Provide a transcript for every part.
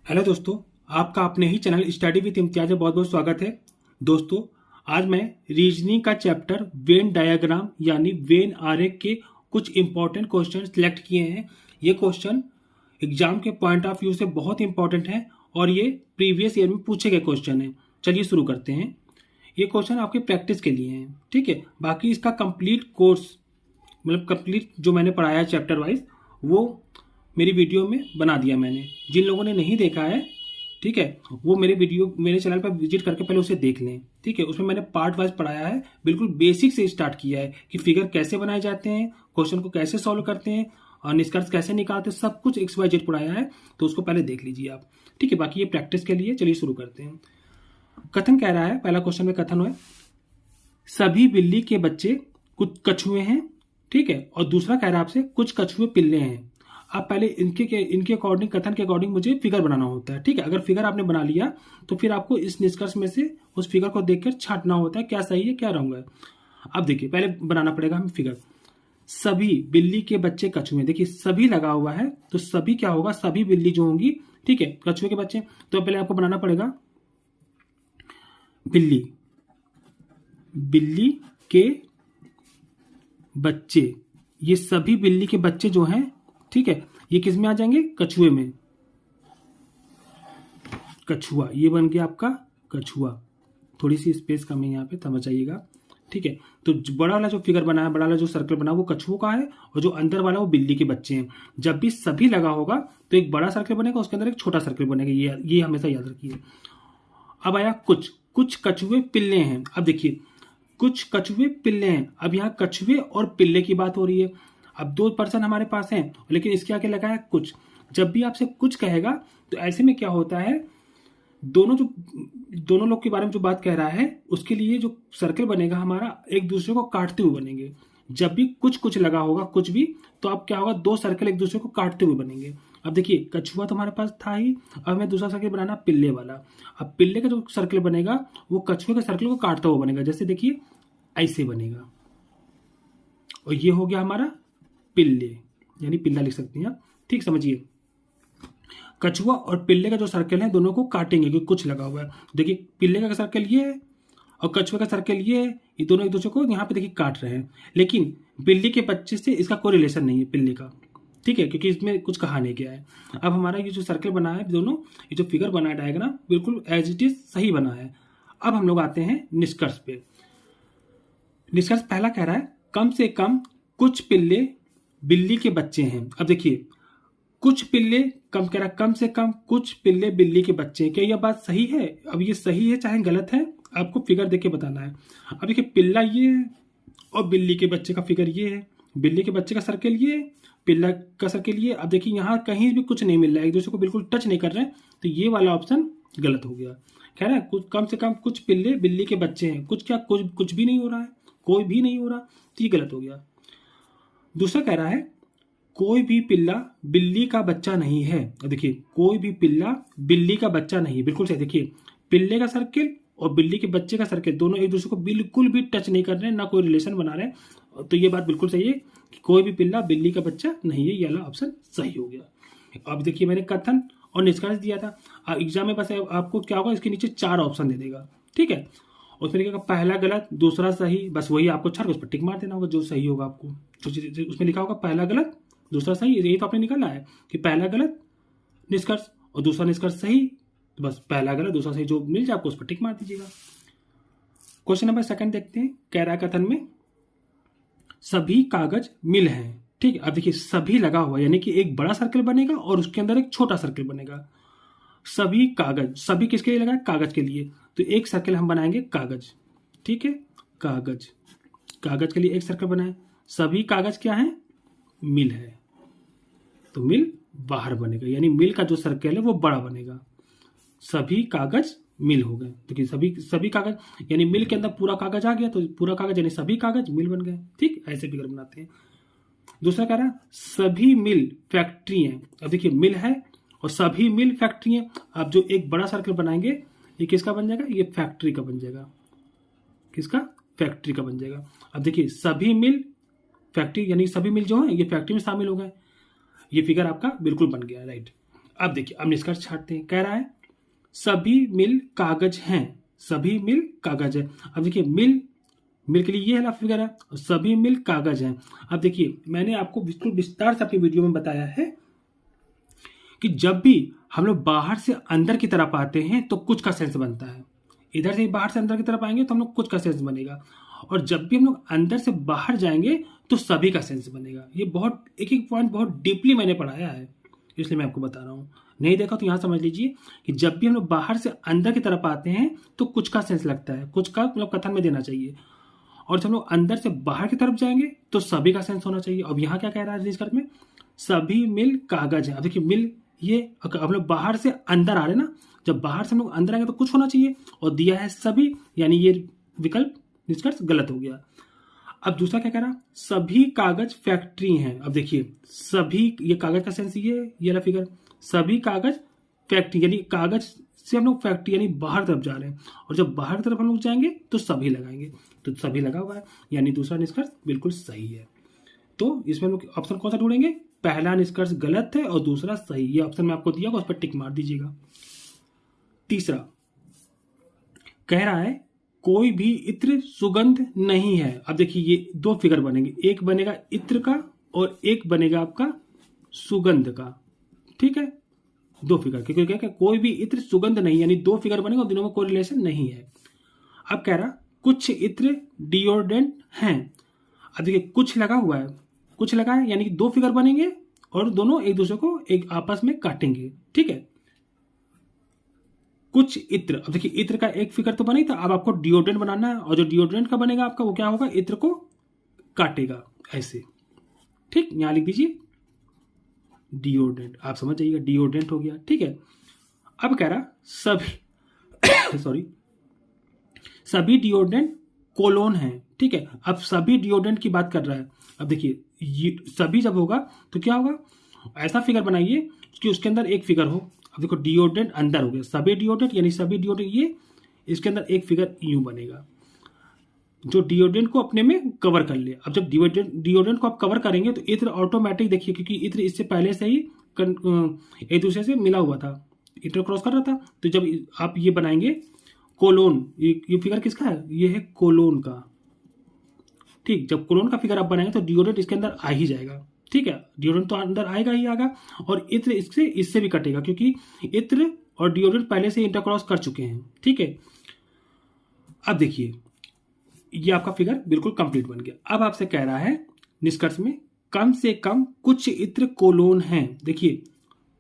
Hello दोस्तों, आपका अपने ही चैनल स्टडी विद इम्तियाज में बहुत बहुत स्वागत है। दोस्तों, आज मैं रीजनिंग का चैप्टर वेन डायग्राम यानी वेन आरेख के कुछ इंपॉर्टेंट क्वेश्चन सिलेक्ट किए हैं। ये क्वेश्चन एग्जाम के पॉइंट ऑफ व्यू से बहुत इंपॉर्टेंट है और ये प्रीवियस ईयर में पूछे गए क्वेश्चन है। चलिए शुरू करते हैं। ये क्वेश्चन आपके प्रैक्टिस के लिए हैं, ठीक है। बाकी इसका कंप्लीट कोर्स मतलब कंप्लीट जो मैंने पढ़ाया है चैप्टर वाइज वो मेरी वीडियो में बना दिया मैंने। जिन लोगों ने नहीं देखा है, ठीक है, वो मेरे चैनल पर विजिट करके पहले उसे देख लें, ठीक है। उसमें मैंने पार्ट वाइज पढ़ाया है, बिल्कुल बेसिक से स्टार्ट किया है कि फिगर कैसे बनाए जाते हैं, क्वेश्चन को कैसे सॉल्व करते हैं और निष्कर्ष कैसे निकालते हैं, सब कुछ XYZ पढ़ाया है। तो उसको पहले देख लीजिए आप, ठीक है। बाकी ये प्रैक्टिस के लिए। चलिए शुरू करते हैं। कथन कह रहा है, पहला क्वेश्चन में कथन है सभी बिल्ली के बच्चे कुछ कछुए हैं, ठीक है। और दूसरा कह रहा है आपसे कुछ कछुए पिल्ले हैं। आप पहले इनके अकॉर्डिंग, कथन के अकॉर्डिंग मुझे फिगर बनाना होता है, ठीक है। अगर फिगर आपने बना लिया तो फिर आपको इस निष्कर्ष में से उस फिगर को देखकर छांटना होता है क्या सही है क्या रॉन्ग है। अब देखिए, पहले बनाना पड़ेगा हमें फिगर। सभी बिल्ली के बच्चे कछुए, देखिए सभी लगा हुआ है तो सभी क्या होगा, सभी बिल्ली जो होंगी, ठीक है, कछुए के बच्चे। तो पहले आपको बनाना पड़ेगा बिल्ली, बिल्ली के बच्चे। ये सभी बिल्ली के बच्चे जो हैं, ठीक है, ये किस में आ जाएंगे, कछुए में। कछुआ, ये बन गया आपका कछुआ। थोड़ी सी स्पेस कम है यहाँ पे, समझ आइएगा, ठीक है। तो बड़ा वाला जो फिगर बना है, बड़ा वाला जो सर्कल बना है वो कछुओं का है और जो अंदर वाला वो बिल्ली के बच्चे हैं। जब भी सभी लगा होगा तो एक बड़ा सर्कल बनेगा, उसके अंदर एक छोटा सर्कल बनेगा। ये हमेशा याद रखिए। अब आया कुछ कुछ कछुए पिल्ले हैं। अब देखिए, कुछ कछुए पिल्ले हैं। अब यहाँ कछुए और पिल्ले की बात हो रही है। अब दो पर्सन हमारे पास हैं, लेकिन इसके आगे लगा है कुछ। जब भी आपसे कुछ कहेगा तो ऐसे में क्या होता है, दोनों लोग के बारे में जो बात कह रहा है उसके लिए जो सर्कल बनेगा हमारा एक दूसरे को काटते हुए बनेंगे। जब भी कुछ कुछ लगा होगा कुछ भी, तो अब क्या होगा, दो सर्कल एक दूसरे को काटते हुए बनेंगे। अब देखिए, कछुआ तो हमारे पास था ही, अब हमें दूसरा सर्कल बनाना पिल्ले वाला। अब पिल्ले का जो सर्कल बनेगा वो कछुए के सर्कल को काटता हुआ बनेगा। जैसे देखिए ऐसे बनेगा, और ये हो गया हमारा पिल्ले, यानी पिल्ला लिख सकते हैं आप, ठीक, समझिए। कछुआ और पिल्ले का जो सर्कल है दोनों को काटेंगे क्योंकि कुछ लगा हुआ है। देखिए पिल्ले का सर्कल ये है और कछुआ का सर्कल ये है, ये दोनों एक दूसरे को यहाँ पे देखिए काट रहे हैं। लेकिन बिल्ली के बच्चे से इसका कोई रिलेशन नहीं है पिल्ले का, ठीक है, क्योंकि इसमें कुछ कहा नहीं गया है। अब हमारा ये जो सर्कल बना है दोनों, ये जो फिगर बना है डायग्राम, बिल्कुल एज इट इज सही बना है। अब हम लोग आते हैं निष्कर्ष पे। निष्कर्ष पहला कह रहा है कम से कम कुछ पिल्ले बिल्ली के बच्चे हैं। अब देखिए, कुछ पिल्ले कम कह रहा, कम से कम कुछ पिल्ले बिल्ली के बच्चे हैं। क्या यह बात सही है? अब ये सही है चाहे गलत है, आपको फिगर देख के बताना है। अब देखिए, पिल्ला ये है और बिल्ली के बच्चे का फिगर ये है। बिल्ली के बच्चे का सर्कल ये है, पिल्ला का सर्कल ये। अब देखिए यहाँ कहीं भी कुछ नहीं मिल रहा है, एक दूसरे को बिल्कुल टच नहीं कर रहे हैं, तो ये वाला ऑप्शन गलत हो गया। कह रहा है कुछ कम से कम कुछ पिल्ले बिल्ली के बच्चे हैं। कुछ क्या, कुछ भी नहीं हो रहा है, कोई भी नहीं हो रहा, तो ये गलत हो गया। दूसरा कह रहा है कोई भी पिल्ला बिल्ली का बच्चा नहीं है। देखिए, कोई भी पिल्ला बिल्ली का बच्चा नहीं है, बिल्कुल सही। देखिए, पिल्ले का सर्कल और बिल्ली के बच्चे का सर्कल दोनों एक दूसरे को बिल्कुल भी टच नहीं कर रहे हैं, ना कोई रिलेशन बना रहे हैं। तो ये बात बिल्कुल सही है कि कोई भी पिल्ला बिल्ली का बच्चा नहीं है। ये वाला ऑप्शन सही हो गया। अब देखिए, मैंने कथन और निष्कर्ष दिया था। अब एग्जाम में बस आपको क्या होगा, इसके नीचे 4 ऑप्शन दे देगा, ठीक है। उसमें लिखा पहला गलत दूसरा सही, बस वही आपको छाड़ उस पर टिक मार देना होगा जो सही होगा। आपको उसमें लिखा होगा पहला गलत दूसरा सही, यही तो आपने निकाला है कि पहला गलत निष्कर्ष और दूसरा निष्कर्ष सही, तो बस पहला गलत दूसरा सही जो मिल जाए आपको उस पर टिक मार दीजिएगा। क्वेश्चन नंबर 2 देखते हैं। कह रहा है कथन में सभी कागज मिल हैं, ठीक है। अब देखिए, सभी लगा हुआ यानी कि एक बड़ा सर्कल बनेगा और उसके अंदर एक छोटा सर्कल बनेगा। सभी कागज, सभी किसके लिए लगा है, कागज के लिए। तो एक सर्कल हम बनाएंगे कागज, ठीक है, कागज, कागज के लिए एक सर्कल बनाए। सभी कागज क्या है, मिल है, तो मिल बाहर बनेगा, यानी मिल का जो सर्कल है वो बड़ा बनेगा। सभी कागज मिल हो गए, तो सभी कागज यानी मिल के अंदर पूरा कागज आ गया, तो पूरा कागज यानी सभी कागज मिल बन गए, ठीक, ऐसे फिगर बनाते हैं। दूसरा कह रहा है सभी मिल फैक्ट्री है। अब देखिए, मिल है और सभी मिल फैक्ट्री है। अब जो एक बड़ा सर्कल बनाएंगे ये किसका बन जाएगा, ये फैक्ट्री का बन जाएगा। किसका, फैक्ट्री का बन जाएगा। अब देखिए, सभी मिल फैक्ट्री यानी सभी मिल जो है ये फैक्ट्री में शामिल हो गए। ये फिगर आपका बिल्कुल बन गया, राइट। अब देखिए, अब निष्कर्ष छाटते हैं। कह रहा है सभी मिल कागज हैं, सभी मिल कागज है। अब देखिए मिल, मिल के लिए ये है फिगर है, सभी मिल कागज हैं। अब देखिए मैंने आपको बिल्कुल विस्तार से अपनी वीडियो में बताया है कि जब भी हम लोग बाहर से अंदर की तरफ आते हैं तो कुछ का सेंस बनता है, इधर से बाहर से अंदर की तरफ आएंगे तो हम लोग कुछ का सेंस बनेगा, और जब भी हम लोग अंदर से बाहर जाएंगे तो सभी का सेंस बनेगा। ये बहुत एक एक पॉइंट बहुत डीपली मैंने पढ़ाया है, इसलिए मैं आपको बता रहा हूँ। नहीं देखा तो यहाँ समझ लीजिए कि जब भी हम लोग बाहर से अंदर की तरफ आते हैं तो कुछ का सेंस लगता है, कुछ का मतलब कथन में देना चाहिए, और जब हम लोग अंदर से बाहर की तरफ जाएंगे तो सभी का सेंस होना चाहिए। अब यहाँ क्या कह रहा है निष्कर्ष में, सभी मिल कागज है। अब देखिए मिल, ये हम लोग बाहर से अंदर आ रहे हैं ना, जब बाहर से हम लोग अंदर आएंगे तो कुछ होना चाहिए, और दिया है सभी, यानी ये विकल्प निष्कर्ष गलत हो गया। अब दूसरा क्या कह रहा, सभी कागज फैक्ट्री हैं। अब देखिए सभी, ये कागज का सेंस ये रहा फिगर, सभी कागज फैक्ट्री, यानी कागज से हम लोग फैक्ट्री यानी बाहर तरफ जा रहे हैं, और जब बाहर तरफ हम लोग जाएंगे तो सभी लगाएंगे, तो सभी लगा हुआ है, यानी दूसरा निष्कर्ष बिल्कुल सही है। तो इसमें हम लोग ऑप्शन कौन सा ढूंढेंगे, पहला निष्कर्ष गलत है और दूसरा सही। ये ऑप्शन मैं आपको दिया, उस पर टिक मार दीजिएगा। तीसरा कह रहा है कोई भी इत्र सुगंध नहीं है। अब देखिए ये दो फिगर बनेंगे, एक बनेगा इत्र का और एक बनेगा आपका सुगंध का, ठीक है, दो फिगर, क्योंकि क्या कोई भी इत्र सुगंध नहीं, यानी दो फिगर बनेगा और दोनों में कोई रिलेशन नहीं है। अब कह रहा कुछ इत्र डिओड्रेंट हैं। अब देखिए कुछ लगा हुआ है, कुछ लगा है, यानी कि दो फिगर बनेंगे और दोनों एक दूसरे को एक आपस में काटेंगे, ठीक है। कुछ इत्र, अब देखिए इत्र का एक फिगर तो बना ही था, अब आपको डिओड्रेंट बनाना है, और जो डिओड्रेंट का बनेगा आपका वो क्या होगा, इत्र को काटेगा ऐसे, ठीक। यहां लिख दीजिए डिओड्रेंट, आप समझ जाइएगा, डिओड्रेंट हो गया, ठीक है। अब कह रहा सभी सॉरी, सभी डिओड्रेंट कोलोन है, ठीक है। अब सभी डिओड्रेंट की बात कर रहा है। अब देखिए सभी जब होगा तो क्या होगा, ऐसा फिगर बनाइए कि उसके अंदर एक फिगर हो। अब देखो डिओड्रेंट अंदर हो गया, सभी डिओड्रेंट यानी सभी डिओड्रेंट, ये इसके अंदर एक फिगर यूं बनेगा जो डिओड्रेंट को अपने में कवर कर ले। अब जब डिओड्रेंट को आप कवर करेंगे तो इत्र ऑटोमेटिक, देखिए क्योंकि इत्र इससे पहले से ही एक दूसरे से मिला हुआ था, इत्र क्रॉस कर रहा था, तो जब आप ये बनाएंगे कोलोन, ये फिगर किसका है, ये है कोलोन का, ठीक। जब कोलोन का फिगर आप बनाएंगे तो डिओड्रेंट इसके अंदर आ ही जाएगा, ठीक है, डिओड्रेंट तो अंदर आएगा ही आएगा, और इत्र इससे भी कटेगा क्योंकि इत्र और डिओड्रेंट पहले से इंटरक्रॉस कर चुके हैं, ठीक है। अब देखिए ये आपका फिगर बिल्कुल कंप्लीट बन गया। अब आपसे कह रहा है निष्कर्ष में कम से कम कुछ इत्र कोलोन हैं। देखिए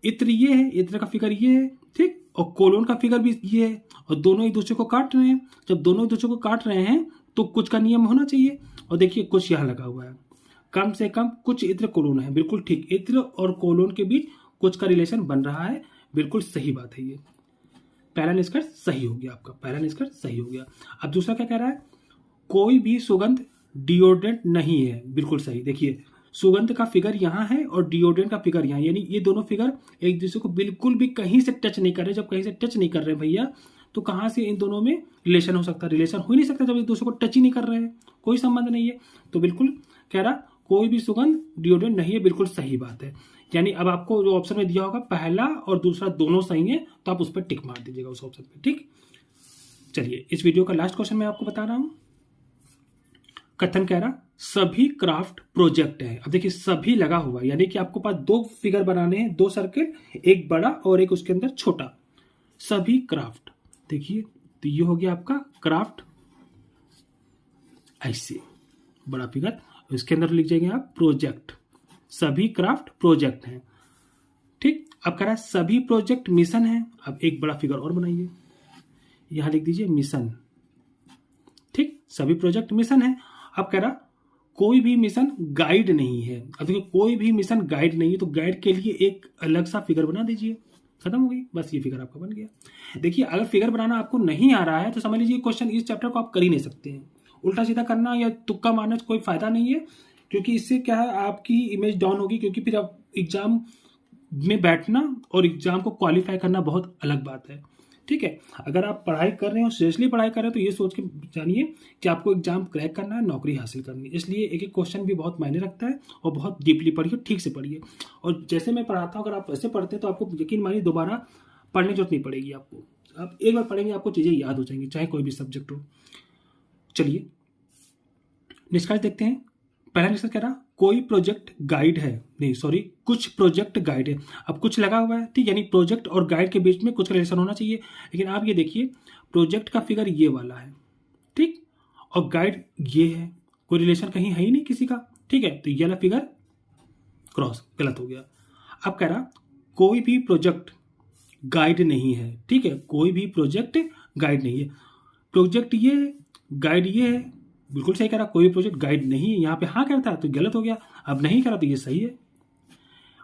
इत्र ये है, इत्र का फिगर ये है, ठीक, और कोलोन का फिगर भी ये है, और दोनों एक दूसरे को काट रहे हैं। जब दोनों एक दूसरे को काट रहे हैं तो कुछ का नियम होना चाहिए, और देखिए कुछ यहाँ लगा हुआ है, कम से कम कुछ इत्र कोलोन है, बिल्कुल ठीक, इत्र और कोलोन के बीच कुछ का रिलेशन बन रहा है, बिल्कुल सही बात है। ये पहला निष्कर्ष सही हो गया, आपका पहला निष्कर्ष सही हो गया। अब दूसरा क्या कह रहा है, कोई भी सुगंध डिओड्रेंट नहीं है, बिल्कुल सही। देखिए सुगंध का फिगर यहाँ है और डिओड्रेंट का फिगर यहाँ, यानी ये दोनों फिगर एक दूसरे को बिल्कुल भी कहीं से टच नहीं कर रहे। जब कहीं से टच नहीं कर रहे भैया तो कहाँ से इन दोनों में रिलेशन हो सकता है, रिलेशन हो ही नहीं सकता जब एक दूसरे को टच ही नहीं कर रहे हैं, कोई संबंध नहीं है। तो बिल्कुल कह रहा कोई भी सुगंध डिओड्रेंट नहीं है, बिल्कुल सही बात है। यानी अब आपको जो ऑप्शन में दिया होगा पहला और दूसरा दोनों सही है, तो आप उस पर टिक मार दीजिएगा उस ऑप्शन पे, ठीक। चलिए इस वीडियो का लास्ट क्वेश्चन मैं आपको बता रहा हूँ। कथन कह रहा सभी क्राफ्ट प्रोजेक्ट है। अब देखिए सभी लगा हुआ, यानी कि आपको पास दो फिगर बनाने हैं, दो सर्किल, एक बड़ा और एक उसके अंदर छोटा, सभी क्राफ्ट। देखिए तो ये हो गया आपका क्राफ्ट, ऐसे बड़ा फिगर, इसके अंदर लिख जाएंगे आप प्रोजेक्ट, सभी क्राफ्ट प्रोजेक्ट हैं, ठीक। अब कह रहा है सभी प्रोजेक्ट मिशन है। अब एक बड़ा फिगर और बनाइए, यहां लिख दीजिए मिशन, ठीक, सभी प्रोजेक्ट मिशन है। अब कह रहा कोई भी मिशन गाइड नहीं है। अब देखिए कोई भी मिशन गाइड नहीं है, तो गाइड के लिए एक अलग सा फिगर बना दीजिए, खत्म हो गई, बस ये फिगर आपका बन गया। देखिए अगर फिगर बनाना आपको नहीं आ रहा है तो समझ लीजिए क्वेश्चन, इस चैप्टर को आप कर ही नहीं सकते हैं। उल्टा सीधा करना या तुक्का मारना कोई फायदा नहीं है, क्योंकि इससे क्या है आपकी इमेज डाउन होगी, क्योंकि फिर आप एग्जाम में बैठना और एग्जाम को क्वालिफाई करना बहुत अलग बात है, ठीक है। अगर आप पढ़ाई कर रहे हो, सीरियसली पढ़ाई कर रहे हो, तो ये सोच के जानिए कि आपको एग्जाम क्रैक करना है, नौकरी हासिल करनी है। इसलिए एक एक क्वेश्चन भी बहुत मायने रखता है और बहुत डीपली पढ़िए, ठीक से पढ़िए। और जैसे मैं पढ़ाता हूँ, अगर आप ऐसे पढ़ते हैं तो आपको यकीन मानिए दोबारा पढ़ने की जरूरत नहीं पड़ेगी आपको। आप एक बार पढ़ेंगे आपको चीज़ें याद हो जाएंगी, चाहे कोई भी सब्जेक्ट हो। चलिए निष्कर्ष देखते हैं। पहला निष्कर्ष कह रहा कोई प्रोजेक्ट गाइड है, नहीं सॉरी, कुछ प्रोजेक्ट गाइड है। अब कुछ लगा हुआ है, ठीक, यानी प्रोजेक्ट और गाइड के बीच में कुछ रिलेशन होना चाहिए। लेकिन आप ये देखिए, प्रोजेक्ट का फिगर ये वाला है, ठीक, और गाइड ये है, कोई रिलेशन कहीं है ही नहीं किसी का, ठीक है। तो ये वाला फिगर क्रॉस, गलत हो गया। अब कह रहा कोई भी प्रोजेक्ट गाइड नहीं है, ठीक है, कोई भी प्रोजेक्ट गाइड नहीं है। प्रोजेक्ट ये, गाइड ये है, बिल्कुल सही कह रहा, कोई प्रोजेक्ट गाइड नहीं है। यहाँ पे हाँ कहता है तो गलत हो गया, अब नहीं करा तो ये सही है।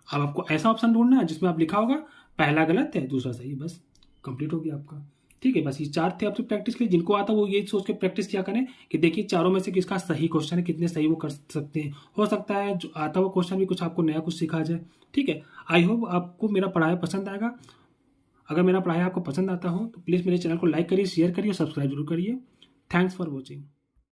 अब आपको ऐसा ऑप्शन ढूंढना है जिसमें आप लिखा होगा पहला गलत है दूसरा सही, बस कंप्लीट हो गया आपका। ठीक है, बस ये 4 थे आपसे प्रैक्टिस के लिए। जिनको आता वो ये सोच के प्रैक्टिस किया करें कि देखिए चारों में से किसका सही क्वेश्चन है, कितने सही वो कर सकते हैं। हो सकता है जो आता हुआ क्वेश्चन भी कुछ आपको नया कुछ सिखा जाए। ठीक है, आई होप आपको मेरा पढ़ाई पसंद आएगा। अगर मेरा पढ़ाई आपको पसंद आता हो तो प्लीज़ मेरे चैनल को लाइक करिए, शेयर करिए और सब्सक्राइब जरूर करिए। Thanks for watching.